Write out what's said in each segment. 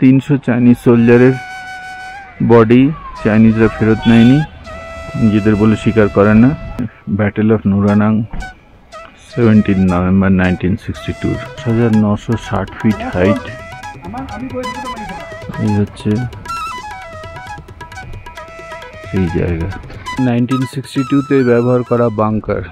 300 Chinese সোলজারের body চাইনিজরা ফেরত নেয়নি, নিজেদের বলে স্বীকার করে না। Battle of Nuranang 17 November 1962। 1960 feet height. এই হচ্ছে সেই জায়গা, 1962-তে ব্যবহার করা বাংকার।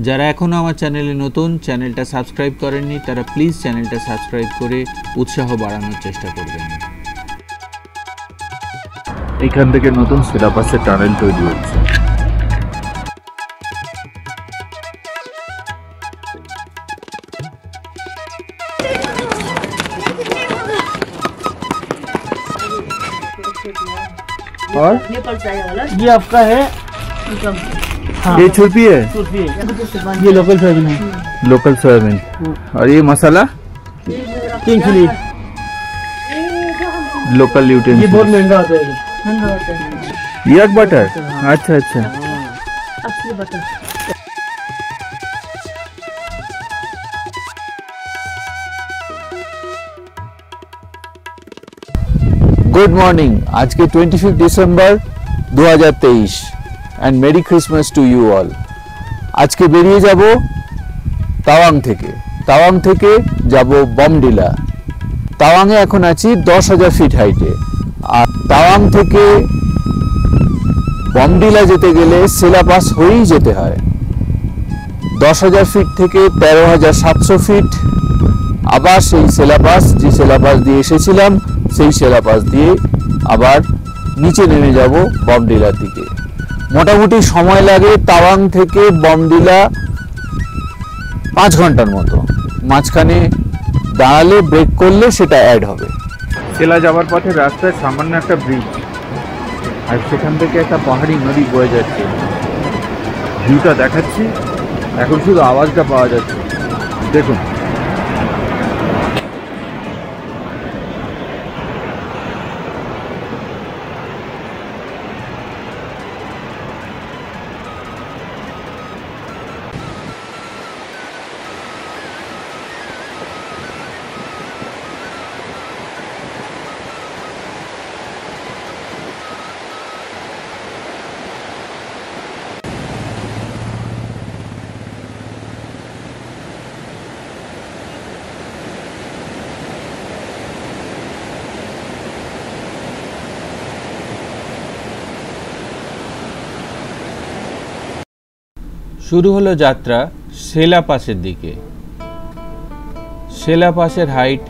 যারা এখনও আমার চ্যানেলে নতুন, চ্যানেলটা সাবস্ক্রাইব করেননি, তারা প্লিজ চ্যানেলটা সাবস্ক্রাইব করে উৎসাহ বাড়ানোর চেষ্টা করবেন। এখান থেকে নতুন সিলাবাসের টানেল তৈরি হচ্ছে। और ये आपका है, हाँ। ये छुरपी है, ये लोकल सोयाबीन है, लोकल सोयाबीन। और ये मसाला 3 चिली, लोकल यूटेंसिल। ये बहुत महंगा होता है, यक बटर। अच्छा अच्छा, असली बटर। Good morning. आज के 25 डिसेम्बर 2023 एंड मेरी क्रिसमास टू यू ऑल। आज के बेरिए जाबो तावांग থেকে যাব বমডিলা। তাওয়াংয়ে এখন আছি 10,000 ফিট হাইটে। আর তাওয়াং থেকে বমডিলা যেতে গেলে সেলাপাস হয়েই যেতে হয়। 10,000 ফিট থেকে 13,700 ফিট, আবার সেই সেলাপাস, যে সেলাপাস দিয়ে এসেছিলাম সেই সেলাপাস দিয়ে আবার নিচে নেমে যাব বমডিলার দিকে। মোটামুটি সময় লাগে তাওয়াং থেকে বমডিলা 5 ঘন্টার মতো। মাঝখানে দাঁড়ালে ব্রেক করলে সেটা অ্যাড হবে। সেলা যাওয়ার পথে রাস্তায় সামান্য একটা ব্রিজ, আর সেখান থেকে একটা পাহাড়ি নদী বয়ে যাচ্ছে। ভিউটা দেখাচ্ছি, এখন শুধু আওয়াজটা পাওয়া যাচ্ছে, দেখুন। শুরু হলো যাত্রা সেলা পাসের দিকে। সেলা পাসের হাইট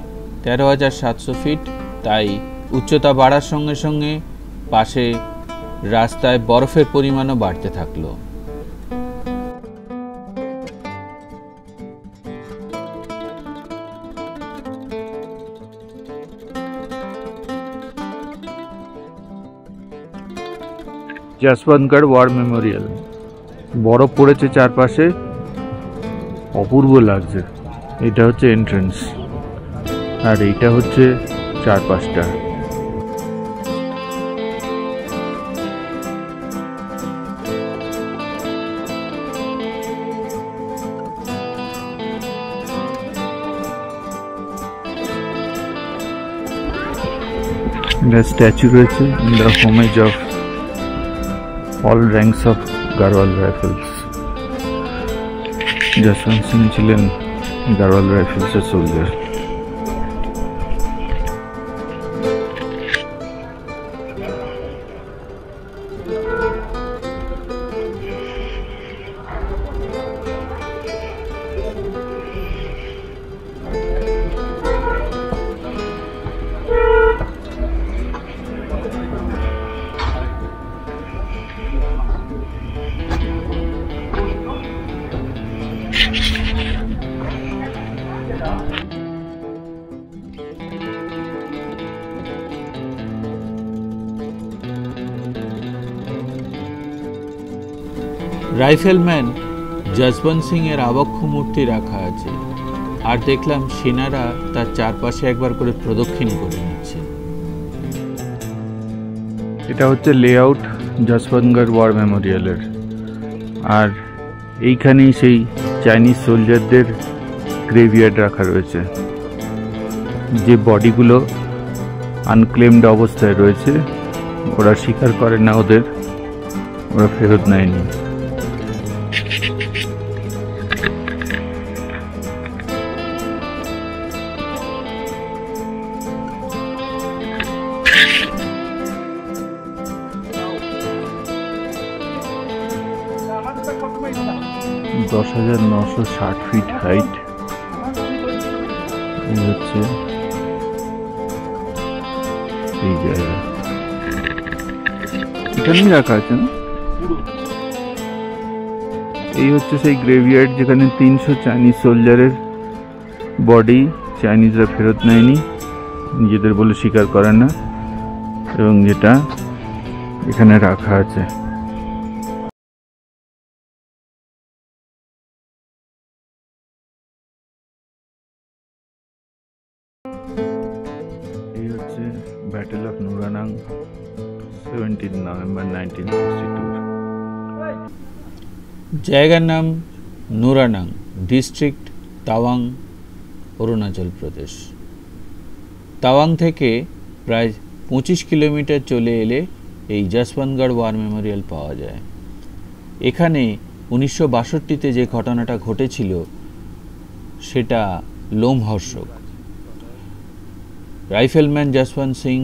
13,700 ফিট, তাই উচ্চতা বাড়ার সঙ্গে সঙ্গে পাশে রাস্তায় বরফের পরিমাণও বাড়তে থাকলো। Jaswantgarh war memorial. বরফ পড়েছে চারপাশে, অপূর্ব লাগছে। এটা হচ্ছে এন্ট্রেন্স, আর এইটা হচ্ছে চারপাশটা। এটা স্ট্যাচু রয়েছে in the homage of all ranks of Garhwal rifles. Jaswant Singh ছিলেন গাড়ওয়াল রাইফেলসের সোলজার। রাইফেলম্যান যশবন্ত সিং এর আবক্ষ মূর্তি রাখা আছে, আর দেখলাম সেনারা তার চারপাশে একবার করে প্রদক্ষিণ করে নিচ্ছে। এটা হচ্ছে লেআউট যশবন্তগড় ওয়ার মেমোরিয়ালের, আর এইখানেই সেই চাইনিজ সোলজারদের গ্রেভিয়ার্ড রাখা রয়েছে। যে বডিগুলো আনক্লেমড অবস্থায় রয়েছে ওরা স্বীকার করে না, ওরা ফেরত নেয়নি। দশ 10,960 ফিট হাইট। এই হচ্ছে এই জায়গা, এখানেই রাখা আছে না? এই হচ্ছে সেই গ্রেভিয়ার্ড যেখানে 300 চাইনিজ সোলজারের বডি চাইনিজরা ফেরত নেয়নি, নিজেদের বলে স্বীকার করে না, এবং যেটা এখানে রাখা আছে। এই হচ্ছে ব্যাটেল অফ নুরানাং, 17 নভেম্বর 1962। জায়গার নাম নুরানাং, ডিস্ট্রিক্ট তাওয়াং, অরুণাচল প্রদেশ। তাওয়াং থেকে প্রায় 25 কিলোমিটার চলে এলে এই যশবন্তগড় ওয়ার মেমোরিয়াল পাওয়া যায়। এখানে 1962-তে যে ঘটনাটা ঘটেছিল সেটা লোমহর্ষক। রাইফেলম্যান যশবন্ত সিং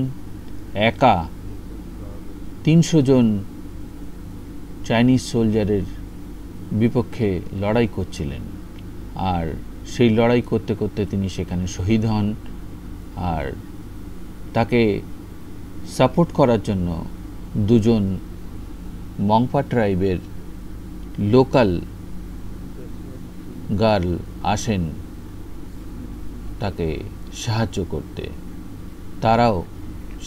একা 300 জন চাইনিজ সোলজারের বিপক্ষে লড়াই করছিলেন, আর সেই লড়াই করতে করতে তিনি সেখানে শহীদ হন। আর তাকে সাপোর্ট করার জন্য দুজন মংপা ট্রাইবের লোকাল গার্ল আসেন তাকে সাহায্য করতে, তারাও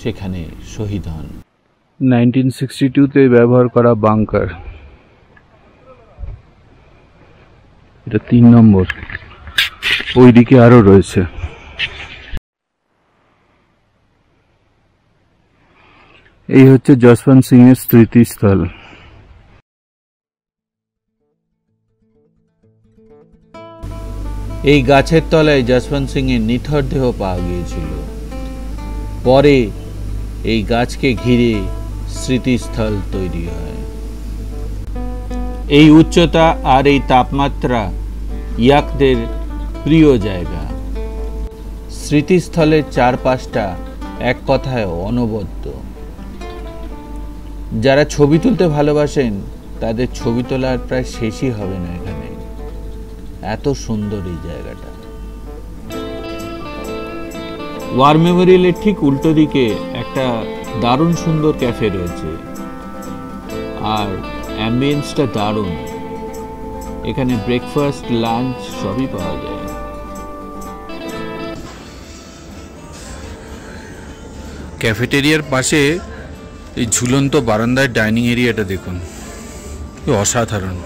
সেখানে শহীদ হন। 1962-তে ব্যবহার করা বাংকার, এটা 3 নম্বর, ওইদিকে আরো রয়েছে। এই হচ্ছে যশবন্ত সিং এর স্মৃতিস্থল। এই গাছের তলায় যশবন্ত সিং এর নিথর দেহ পাওয়া গিয়েছিল। পরে এই গাছকে ঘিরে স্মৃতিস্থল তৈরি হয়। এই উচ্চতা আর এই তাপমাত্রা ইয়াকদের প্রিয় জায়গা। স্মৃতিস্থলের চারপাশটা এক কথায় অনবদ্য। যারা ছবি তুলতে ভালোবাসেন তাদের ছবি তোলার প্রায় শেষই হবে না এখানে, এত সুন্দর এই জায়গাটা। ওয়ার মেমোরিয়ালের ঠিক উল্টো দিকে একটা দারুণ সুন্দর ক্যাফে রয়েছে, আর অ্যাম্বিয়েন্সটা দারুণ। এখানে ব্রেকফাস্ট, লাঞ্চ সবই পাওয়া যায়। ক্যাফেটেরিয়ার পাশে এই ঝুলন্ত বারান্দার ডাইনিং এরিয়াটা দেখুন, অসাধারণ।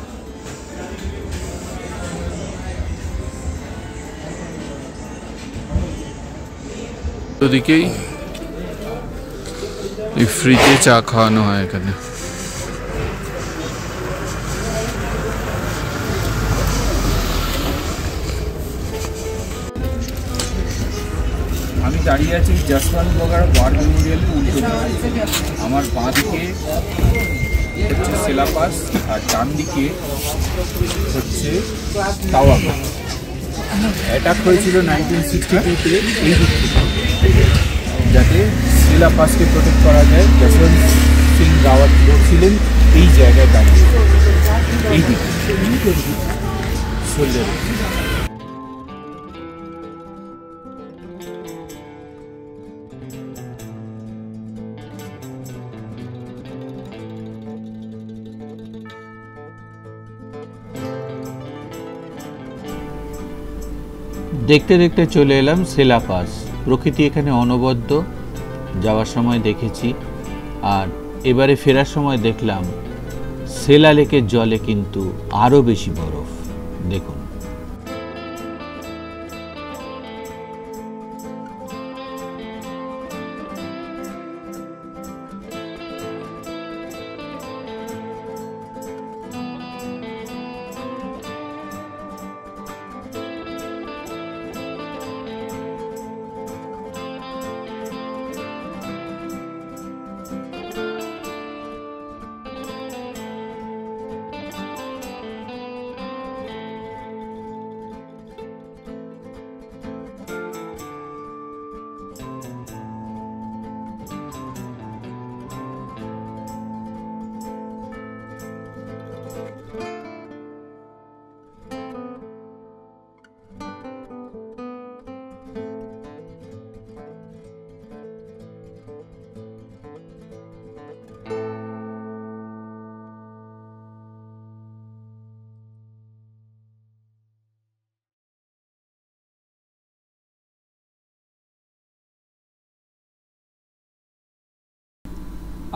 ওদিকেই এই ফ্রিতে চা খাওয়ানো হয় এখানে। আমি দাঁড়িয়ে আছি যশবন্তগড় ওয়ার মেমোরিয়ালের উল্টো দিকে। আমার বাঁ দিকে হচ্ছে সেলাপাস আর ডান দিকে হচ্ছে তাওয়াং। অ্যাটাক হয়েছিল 1962-তে এই দিক থেকে, যাতে সেলাপাসকে প্রোটেক্ট করা যায়। যশবন্ত সিং রাওয়াত ছিলেন এই জায়গায় দাঁড়িয়ে, এই দিকে সোলজার। দেখতে দেখতে চলে এলাম সেলাপাস। প্রকৃতি এখানে অনবদ্য, যাওয়ার সময় দেখেছি, আর এবারে ফেরার সময় দেখলাম সেলা লেকের জলে কিন্তু আরও বেশি বরফ। দেখুন,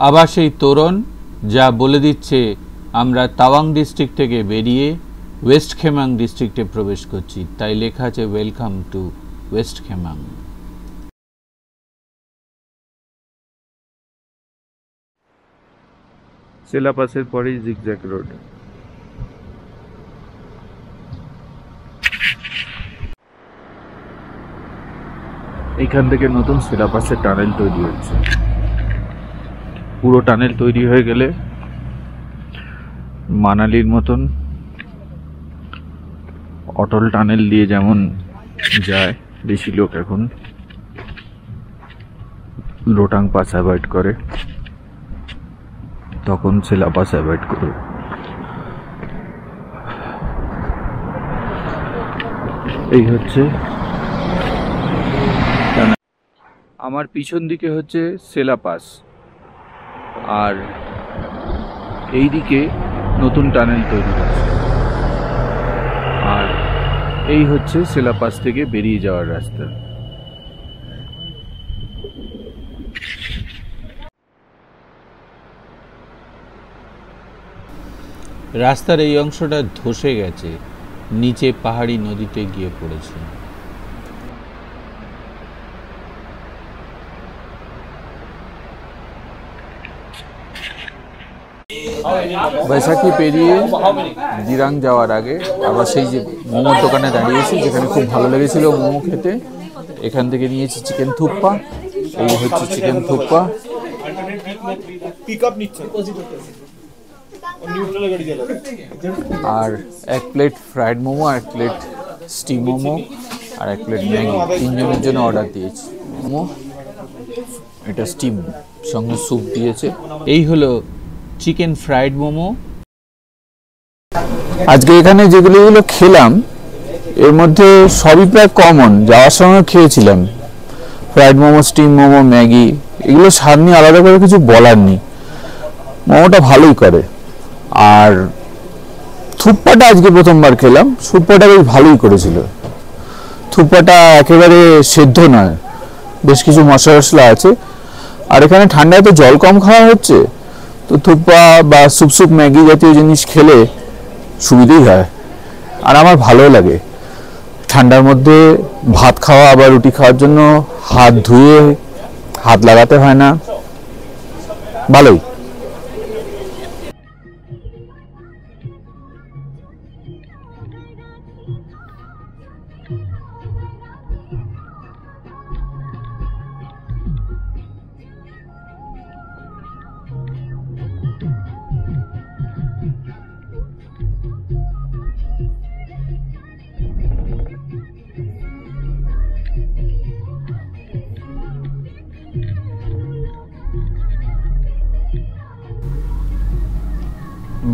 আবার সেই তোরণ যা বলে দিচ্ছে আমরা তাওয়াং ডিস্ট্রিক্ট থেকে বেরিয়ে ওয়েস্ট খেমাং ডিস্ট্রিক্টে প্রবেশ করছি, তাই লেখা আছে ওয়েলকাম টু ওয়েস্ট খেমাং। সেলাপাসের পরেই জিগজ্যাগ রোড। এইখান থেকে নতুন সেলাপাসের টানেল তৈরি হচ্ছে। পুরো টানেল তৈরি হয়ে গেলে মানালির মতন অটল টানেল দিয়ে যেমন যায় বেশি লোক এখন রোটাং পাস অ্যাভয়েড করে, তখন সেলাপাস অ্যাভয়েড করবে। এই হচ্ছে আমার পিছন দিকে হচ্ছে সেলাপাস, আর এই দিকে নতুন টানেল তৈরি হচ্ছে, আর এই হচ্ছে সেলাপাস থেকে বেরিয়ে যাওয়ার রাস্তা। রাস্তার এই অংশটা ধসে গেছে, নিচে পাহাড়ি নদীতে গিয়ে পড়েছে। বৈশাখী পেরিয়ে দিরাং যাওয়ার আগে আবার সেই যে মোমোর দোকানে দাঁড়িয়েছি, যেখানে খুব ভালো লেগেছিল মোমো খেতে। এখান থেকে নিয়েছি চিকেন থুপ্পা। এই হচ্ছে চিকেন থুপ্পা। আর এক প্লেট ফ্রাইড মোমো, এক প্লেট স্টিম মোমো, আর এক প্লেট ম্যাগি। তিনজনের জন্য অর্ডার দিয়েছি। মোমো, এটা স্টিম, সঙ্গে স্যুপ দিয়েছে। এই হলো চিকেন ফ্রাইড মোমো। আজকে এখানে যেগুলো খেলাম এর মধ্যে সবই প্রায় কমন, যাওয়ার সময় খেয়েছিলাম। Fried momo, steam momo, Maggi, এগুলো স্বাদ নিয়ে আলাদা করে কিছু বলার নেই, মোমোটা ভালোই করে। আর থুপ্পাটা আজকে প্রথমবার খেলাম, থুপ্পাটা বেশ ভালোই করেছিল। থুপ্পাটা একেবারে সেদ্ধ নয়, বেশ কিছু মশলা টশলা আছে। আর এখানে ঠান্ডায় তো জল কম খাওয়া হচ্ছে, তো থুপ্পা বা সুপ ম্যাগি জাতীয় জিনিস খেলে সুবিধেই হয়। আর আমার ভালো লাগে ঠান্ডার মধ্যে ভাত খাওয়া, আবার রুটি খাওয়ার জন্য হাত ধুয়ে হাত লাগাতে হয় না, ভালোই।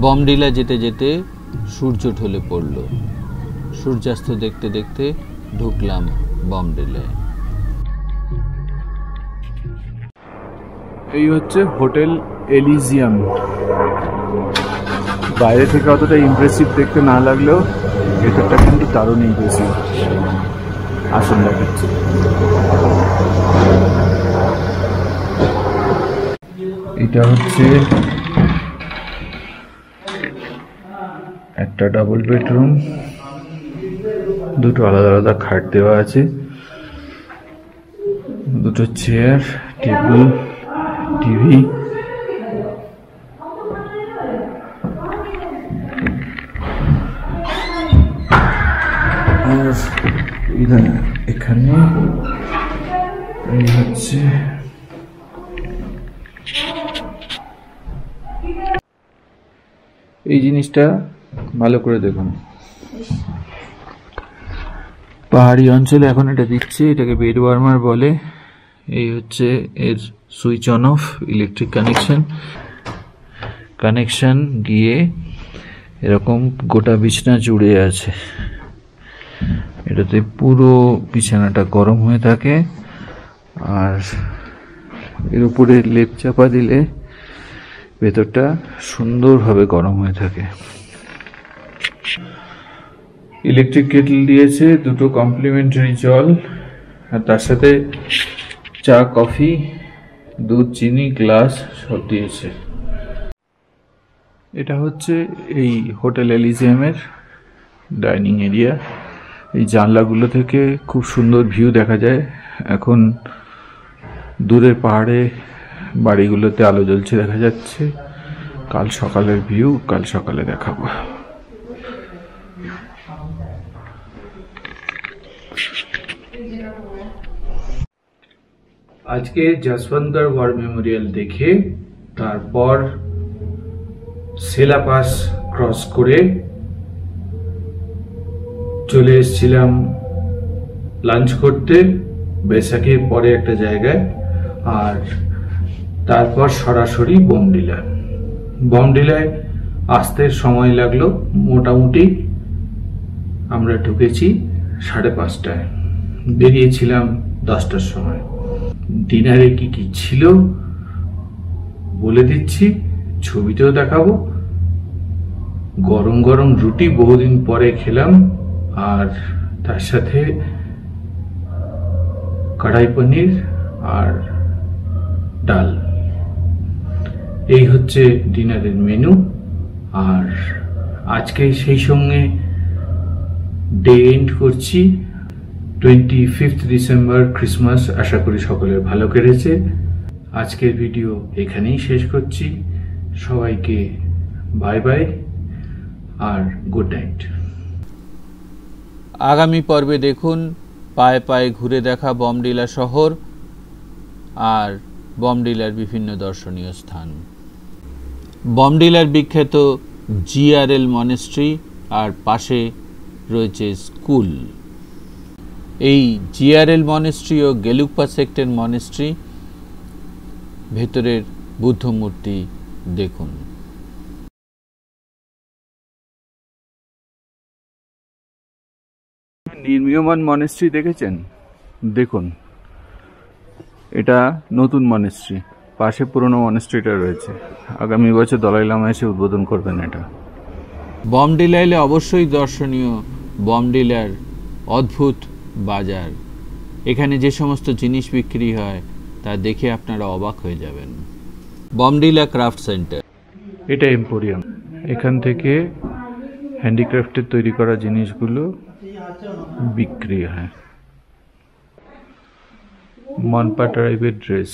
বমডিলা যেতে যেতে সূর্য ঢলে পড়ল। সূর্যাস্ত দেখতে দেখতে ঢুকলাম বমডিলায়। এই হচ্ছে হোটেল এলিজিয়াম। বাইরে থেকে অতটা ইমপ্রেসিভ দেখতে না লাগলেও ভেতরটা কিন্তু দারুণ ইমপ্রেসিভ, আসল দেখাচ্ছে। এটা হচ্ছে একটা ডাবল বেডরুম, দুটো আলাদা আলাদা খাট দেওয়া আছে, দুটো চেয়ার, টেবিল, টিভি। আর এখানে এই হচ্ছে এই জিনিসটা ভালো করে দেখুন। পাহাড়ি অঞ্চলে এখন এটা দিচ্ছে, এটাকে বেড ওয়ার্মার বলে। এই হচ্ছে এর switch on of, electric connection গিয়ে এরকম গোটা বিছানা জুড়ে আছে। এটাতে পুরো বিছানাটা গরম হয়ে থাকে, আর এর উপরে লেপ চাপা দিলে ভেতরটা সুন্দরভাবে গরম হয়ে থাকে। ইলেকট্রিক কেটল দিয়েছে, দুটো কমপ্লিমেন্টারি জল, আর তার সাথে চা, কফি, দুধ, চিনি, গ্লাস সব দিয়েছে। এটা হচ্ছে এই হোটেল এলিজিয়ামের ডাইনিং এরিয়া। এই জানলাগুলো থেকে খুব সুন্দর ভিউ দেখা যায়। এখন দূরের পাহাড়ে বাড়িগুলোতে আলো জ্বলছে দেখা যাচ্ছে। কাল সকালের ভিউ কাল সকালে দেখাবো। আজকে যশবন্তগড় ওয়ার মেমোরিয়াল দেখে তারপর সেলা পাস ক্রস করে চলে এসেছিলাম লাঞ্চ করতে বৈশাখীর পরে একটা জায়গায়, আর তারপর সরাসরি বোমডিলা। বোমডিলায় আসতে সময় লাগলো মোটামুটি। আমরা ঢুকেছি 5:30টায়, বেরিয়েছিলাম 10টার সময়। ডিনারে কি কি ছিল বলে দিচ্ছি, ছবিতেও দেখাবো। গরম গরম রুটি বহুদিন পরে খেলাম, আর তার সাথে কড়াই পনির আর ডাল। এই হচ্ছে ডিনারের মেনু। আর আজকে সেই সঙ্গে ডে এন্ড করছি। 25 ডিসেম্বর ক্রিসমাস। আশা করি সকলের ভালো কেটেছে। আজকের ভিডিও এখানেই শেষ করছি। সবাইকে বাই বাই আর গুড নাইট। আগামী পর্বে দেখুন পায়ে পায়ে ঘুরে দেখা বোমডিলা শহর আর বোমডিলার বিভিন্ন দর্শনীয় স্থান। বোমডিলার বিখ্যাত জিআরএল মনেস্ট্রি আর পাশে রয়েছে স্কুল। এই জিআরএল মনেস্ট্রি ও গেলুকপা সেক্টের মনেস্ট্রি, ভেতরের বুদ্ধ মূর্তি দেখুন। নির্মীয়মান মনেস্ট্রি দেখেছেন? দেখুন, এটা নতুন মনেস্ট্রি, পাশে পুরনো মনেস্ট্রিটা রয়েছে। আগামী বছর দলাই লামা এসে উদ্বোধন করবেন এটা। বোমডিলা এলে অবশ্যই দর্শনীয় বোমডিলার অদ্ভুত বাজার। এখানে যে সমস্ত জিনিস বিক্রি হয় তা দেখে আপনারা অবাক হয়ে যাবেন। বোমডিলা ক্রাফট সেন্টার, এটা এম্পোরিয়াম। এখান থেকে হ্যান্ডিক্রাফটের তৈরি করা জিনিসগুলো বিক্রি হয়। মনপা ট্রাইবের ড্রেস।